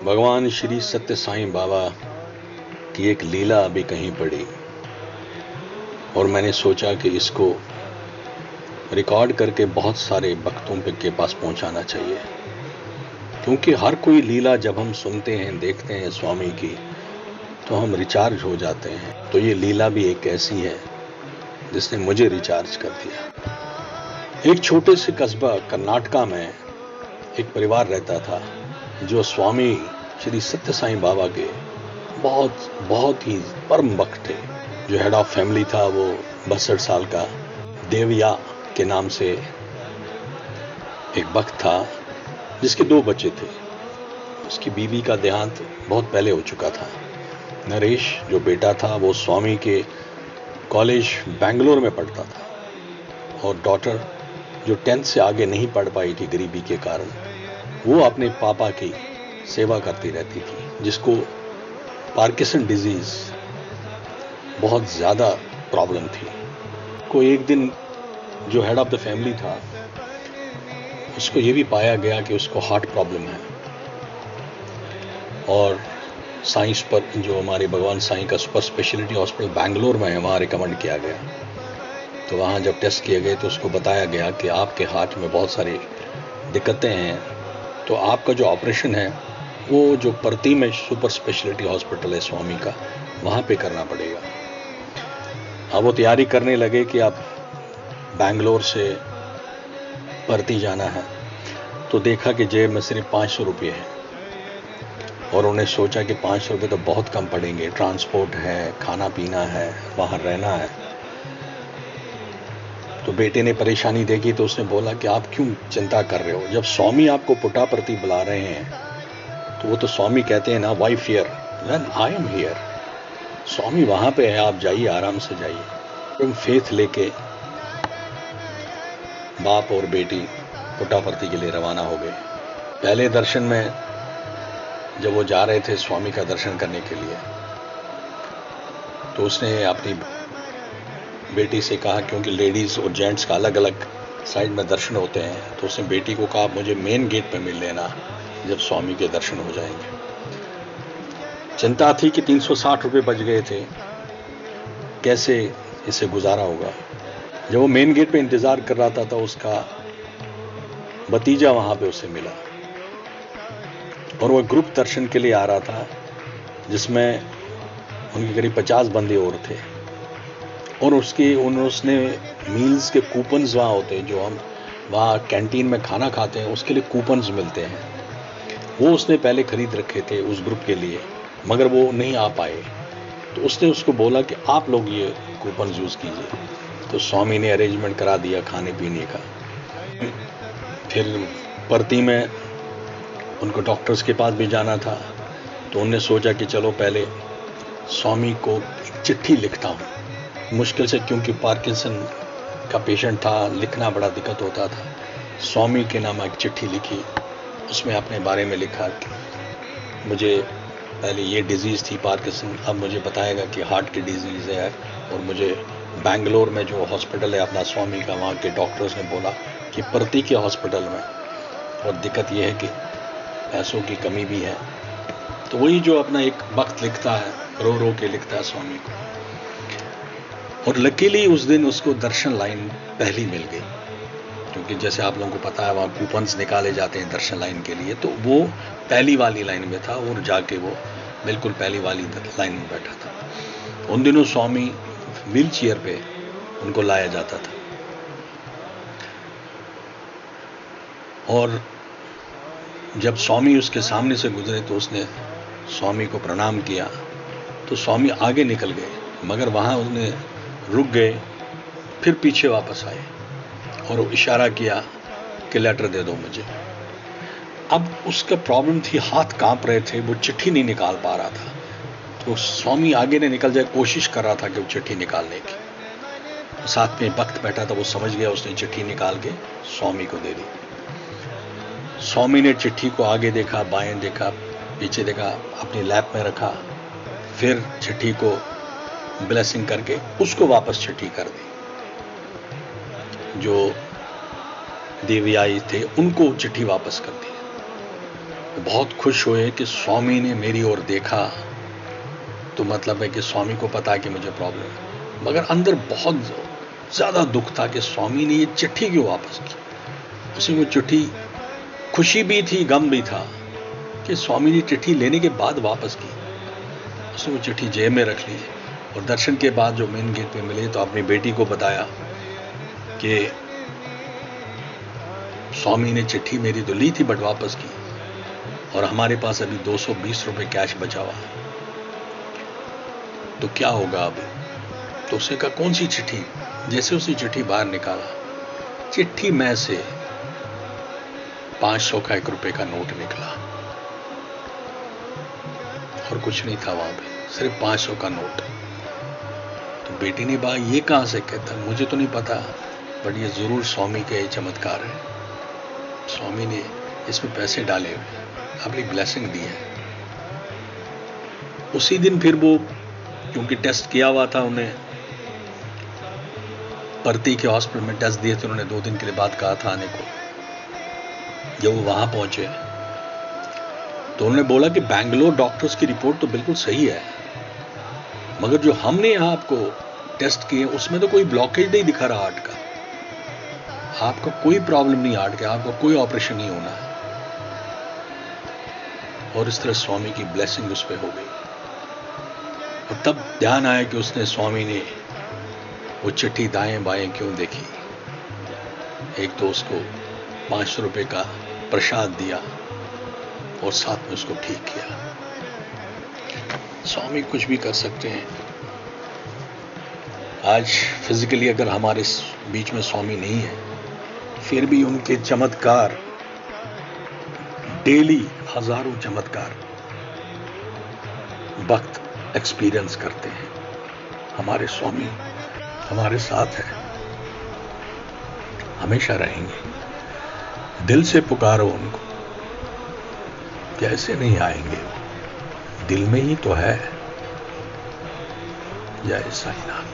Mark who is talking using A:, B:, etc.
A: भगवान श्री सत्य साईं बाबा की एक लीला अभी कहीं पड़ी और मैंने सोचा कि इसको रिकॉर्ड करके बहुत सारे भक्तों के पास पहुंचाना चाहिए, क्योंकि हर कोई लीला जब हम सुनते हैं, देखते हैं स्वामी की, तो हम रिचार्ज हो जाते हैं। तो ये लीला भी एक ऐसी है जिसने मुझे रिचार्ज कर दिया। एक छोटे से कस्बा कर्नाटका में एक परिवार रहता था जो स्वामी श्री सत्य साईं बाबा के बहुत ही परम भक्त थे। जो हेड ऑफ फैमिली था वो 62 साल का देवया के नाम से एक भक्त था, जिसके 2 बच्चे थे। उसकी बीवी का देहांत बहुत पहले हो चुका था। नरेश जो बेटा था वो स्वामी के कॉलेज बेंगलोर में पढ़ता था, और डॉटर जो 10th से आगे नहीं पढ़ पाई थी गरीबी के कारण, वो अपने पापा की सेवा करती रहती थी, जिसको पार्किंसन डिजीज बहुत ज्यादा प्रॉब्लम थी। को एक दिन जो हेड ऑफ द फैमिली था उसको ये भी पाया गया कि उसको हार्ट प्रॉब्लम है, और साइंस पर जो हमारे भगवान साईं का सुपर स्पेशलिटी हॉस्पिटल बेंगलोर में है वहाँ रिकमेंड किया गया। तो वहाँ जब टेस्ट किए गए तो उसको बताया गया कि आपके हार्ट में बहुत सारी दिक्कतें हैं, तो आपका जो ऑपरेशन है वो जो परती में सुपर स्पेशलिटी हॉस्पिटल है स्वामी का, वहाँ पे करना पड़ेगा। अब वो तैयारी करने लगे कि अब बेंगलोर से परती जाना है, तो देखा कि जेब में सिर्फ 500 रुपये है, और उन्हें सोचा कि 500 रुपये तो बहुत कम पड़ेंगे, ट्रांसपोर्ट है, खाना पीना है, बाहर रहना है। तो बेटे ने परेशानी देखी तो उसने बोला कि आप क्यों चिंता कर रहे हो, जब स्वामी आपको पुट्टापर्थी बुला रहे हैं तो वो तो स्वामी कहते हैं ना, wife here when I am here. Swami वहां पे है, आप जाइए, आराम से जाइए। तुम फेथ लेके बाप और बेटी पुट्टापर्थी के लिए रवाना हो गए। पहले दर्शन में जब वो जा रहे थे स्वामी का दर्शन करने के लिए, तो उसने अपनी बेटी से कहा, क्योंकि लेडीज और जेंट्स का अलग अलग साइड में दर्शन होते हैं, तो उसने बेटी को कहा मुझे मेन गेट पे मिल लेना जब स्वामी के दर्शन हो जाएंगे। चिंता थी कि 360 रुपये बच गए थे, कैसे इसे गुजारा होगा। जब वो मेन गेट पे इंतजार कर रहा था तो उसका भतीजा वहां पे उसे मिला, और वो ग्रुप दर्शन के लिए आ रहा था, जिसमें उनके करीब 50 बंदे और थे, और उसने मील्स के कूपन्स वहाँ होते हैं, जो हम वहाँ कैंटीन में खाना खाते हैं उसके लिए कूपन्स मिलते हैं, वो उसने पहले खरीद रखे थे उस ग्रुप के लिए, मगर वो नहीं आ पाए। तो उसने उसको बोला कि आप लोग ये कूपन्स यूज़ कीजिए। तो स्वामी ने अरेंजमेंट करा दिया खाने पीने का। फिर परती में उनको डॉक्टर्स के पास भी जाना था, तो उन्होंने सोचा कि चलो पहले स्वामी को एक चिट्ठी लिखता हूँ। मुश्किल से, क्योंकि पार्किंसन का पेशेंट था, लिखना बड़ा दिक्कत होता था। स्वामी के नाम एक चिट्ठी लिखी, उसमें अपने बारे में लिखा कि मुझे पहले ये डिजीज़ थी पार्किंसन, अब मुझे बताएगा कि हार्ट की डिजीज़ है, और मुझे बेंगलोर में जो हॉस्पिटल है अपना स्वामी का, वहाँ के डॉक्टर्स ने बोला कि परती के हॉस्पिटल में, और दिक्कत यह है कि पैसों की कमी भी है। तो वही जो अपना एक वक्त लिखता है, रो रो के लिखता है स्वामी को। और लकीली उस दिन उसको दर्शन लाइन पहली मिल गई, क्योंकि जैसे आप लोगों को पता है वहाँ कूपन्स निकाले जाते हैं दर्शन लाइन के लिए, तो वो पहली वाली लाइन में था, और जाके वो बिल्कुल पहली वाली लाइन में बैठा था। उन दिनों स्वामी व्हील चेयर पे उनको लाया जाता था, और जब स्वामी उसके सामने से गुजरे तो उसने स्वामी को प्रणाम किया, तो स्वामी आगे निकल गए, मगर वहाँ उसने रुक गए, फिर पीछे वापस आए और इशारा किया कि लेटर दे दो मुझे। अब उसका प्रॉब्लम थी, हाथ कांप रहे थे, वो चिट्ठी नहीं निकाल पा रहा था, तो स्वामी आगे ने निकल जाए, कोशिश कर रहा था कि वो चिट्ठी निकालने की। साथ में भक्त बैठा था, वो समझ गया, उसने चिट्ठी निकाल के स्वामी को दे दी। स्वामी ने चिट्ठी को आगे देखा, बाएं देखा, पीछे देखा, अपनी लैप में रखा, फिर चिट्ठी को ब्लेसिंग करके उसको वापस चिट्ठी कर दी। जो देवी आई थे उनको चिट्ठी वापस कर दी। बहुत खुश हुए कि स्वामी ने मेरी ओर देखा, तो मतलब है कि स्वामी को पता है कि मुझे प्रॉब्लम है। मगर अंदर बहुत ज्यादा दुख था कि स्वामी ने ये चिट्ठी क्यों वापस की। उसी को चिट्ठी खुशी भी थी, गम भी था कि स्वामी ने चिट्ठी लेने के बाद वापस की। उसने वो चिट्ठी जेब में रख ली और दर्शन के बाद जो मेन गेट पे मिले तो अपनी बेटी को बताया कि स्वामी ने चिट्ठी मेरी तो ली थी बट वापस की, और हमारे पास अभी 220 रुपए कैश बचा हुआ है, तो क्या होगा अब। तो उसने कहा कौन सी चिट्ठी। जैसे उसी चिट्ठी बाहर निकाला, चिट्ठी में से 500 का 1 रुपए का नोट निकला और कुछ नहीं था वहां पे, सिर्फ 500 का नोट। तो बेटी ने कहा ये कहां से। कहता मुझे तो नहीं पता, बट ये जरूर स्वामी के चमत्कार है, स्वामी ने इसमें पैसे डाले हुए, अपनी ब्लेसिंग दी है। उसी दिन फिर वो, क्योंकि टेस्ट किया हुआ था, उन्हें परती के हॉस्पिटल में टेस्ट दिए थे, उन्होंने 2 दिन के लिए बाद कहा था आने को। जब वो वहां पहुंचे तो उन्होंने बोला कि बैंगलोर डॉक्टर्स की रिपोर्ट तो बिल्कुल सही है, मगर जो हमने यहां आपको टेस्ट किए उसमें तो कोई ब्लॉकेज नहीं दिखा रहा हार्ट का, आपका कोई प्रॉब्लम नहीं हार्ट का, आपका कोई ऑपरेशन नहीं होना है। और इस तरह स्वामी की ब्लेसिंग उस पर हो गई। और तब ध्यान आया कि उसने, स्वामी ने वो चिट्ठी दाएं बाएं क्यों देखी। एक तो उसको 500 रुपए का प्रसाद दिया और साथ में उसको ठीक किया। स्वामी कुछ भी कर सकते हैं। आज फिजिकली अगर हमारे बीच में स्वामी नहीं है, फिर भी उनके चमत्कार, डेली हजारों चमत्कार भक्त एक्सपीरियंस करते हैं। हमारे स्वामी हमारे साथ है, हमेशा रहेंगे। दिल से पुकारो उनको, कैसे नहीं आएंगे, दिल में ही तो है। जय साईनाथ।